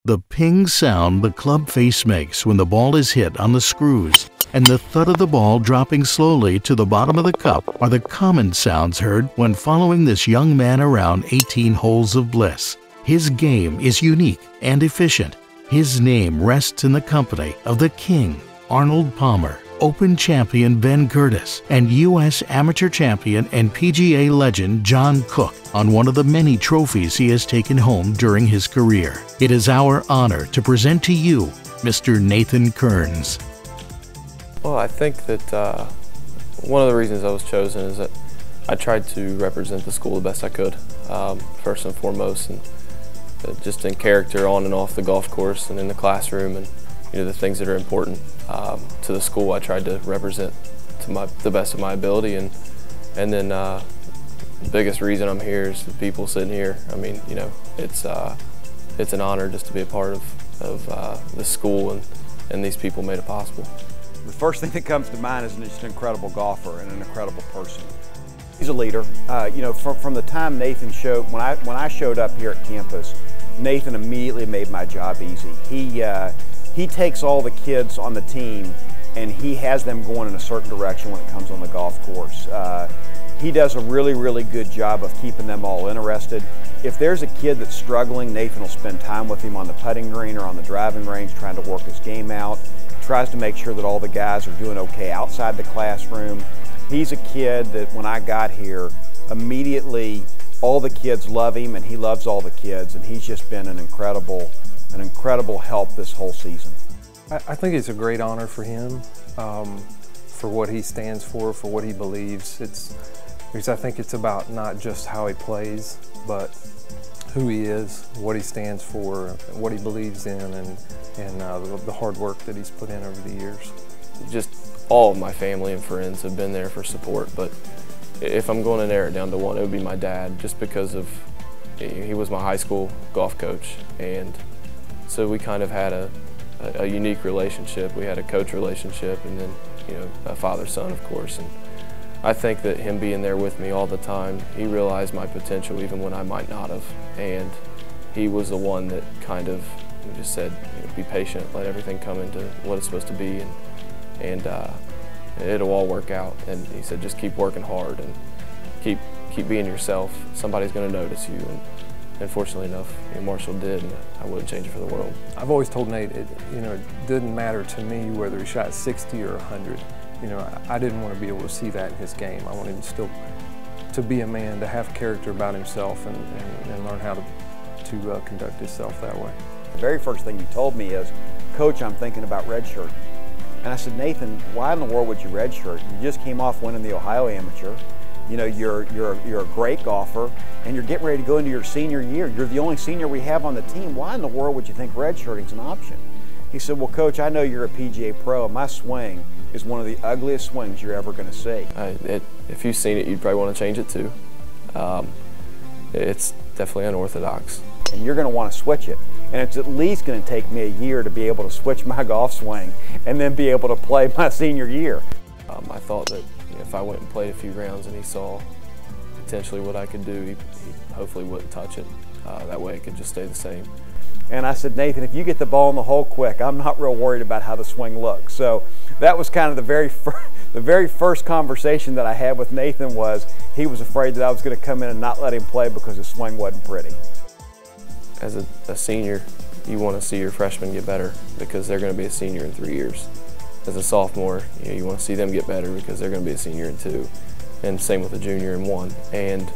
The ping sound the club face makes when the ball is hit on the screws and the thud of the ball dropping slowly to the bottom of the cup are the common sounds heard when following this young man around 18 holes of bliss. His game is unique and efficient. His name rests in the company of the King, Arnold Palmer, Open champion Ben Curtis, and U.S. amateur champion and PGA legend John Cook on one of the many trophies he has taken home during his career. It is our honor to present to you Mr. Nathan Kerns. Well, I think that one of the reasons I was chosen is that I tried to represent the school the best I could, first and foremost, and just in character on and off the golf course and in the classroom, and the things that are important to the school I tried to represent to the best of my ability, and then the biggest reason I'm here is the people sitting here. I mean, it's an honor just to be a part of this school, and these people made it possible. The first thing that comes to mind is just an incredible golfer and an incredible person. He's a leader. From the time Nathan when I showed up here at campus, Nathan immediately made my job easy. He takes all the kids on the team and he has them going in a certain direction when it comes on the golf course. He does a really, really good job of keeping them all interested. If there's a kid that's struggling, Nathan will spend time with him on the putting green or on the driving range trying to work his game out. Tries to make sure that all the guys are doing okay outside the classroom. He's a kid that when I got here, immediately all the kids love him and he loves all the kids, and he's just been an incredible help this whole season. I think it's a great honor for him, for what he stands for what he believes. Because I think it's about not just how he plays, but who he is, what he stands for, what he believes in, and the hard work that he's put in over the years. Just all of my family and friends have been there for support, but if I'm going to narrow it down to one, it would be my dad, just because he was my high school golf coach, and so we kind of had a unique relationship. We had a coach relationship, and then a father-son, of course. And I think that him being there with me all the time, he realized my potential even when I might not have, and he was the one that kind of just said, be patient, let everything come into what it's supposed to be, and it'll all work out. And he said, just keep working hard and keep being yourself. Somebody's going to notice you. And fortunately enough, Marshall did, and I wouldn't change it for the world. I've always told Nate, it didn't matter to me whether he shot 60 or 100. I didn't want to be able to see that in his game. I wanted him still to be a man, to have character about himself, and learn how to conduct himself that way. The very first thing he told me is, Coach, I'm thinking about redshirting. And I said, Nathan, why in the world would you redshirt? You just came off winning the Ohio Amateur. You're a great golfer, and you're getting ready to go into your senior year. You're the only senior we have on the team. Why in the world would you think redshirting's an option? He said, well, Coach, I know you're a PGA pro, and my swing is one of the ugliest swings you're ever going to see. If you've seen it, you'd probably want to change it too. It's definitely unorthodox. And you're going to want to switch it. And it's at least going to take me a year to be able to switch my golf swing and then be able to play my senior year. I thought that if I went and played a few rounds and he saw potentially what I could do, he hopefully wouldn't touch it. That way it could just stay the same. And I said, Nathan, if you get the ball in the hole quick, I'm not real worried about how the swing looks. So that was kind of the very first conversation that I had with Nathan. Was he was afraid that I was going to come in and not let him play because his swing wasn't pretty. As a senior, you want to see your freshmen get better because they're going to be a senior in 3 years. As a sophomore, you want to see them get better because they're going to be a senior in 2, and same with a junior in 1. And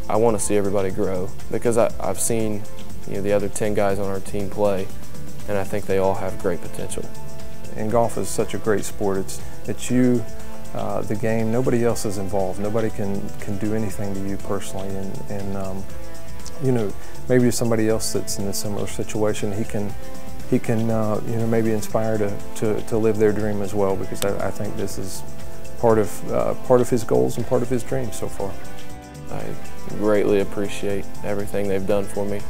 I want to see everybody grow because I've seen the other 10 guys on our team play, and I think they all have great potential. And golf is such a great sport. It's you, the game. Nobody else is involved. Nobody can do anything to you personally, and maybe somebody else that's in a similar situation, he can maybe inspire to live their dream as well, because I think this is part of his goals and part of his dreams so far. I greatly appreciate everything they've done for me.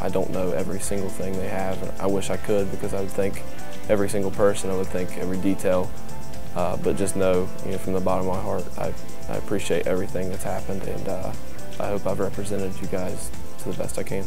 I don't know every single thing they have, and I wish I could, because I would think every single person, I would think every detail, but just know, from the bottom of my heart, I appreciate everything that's happened, and I hope I've represented you guys to the best I can.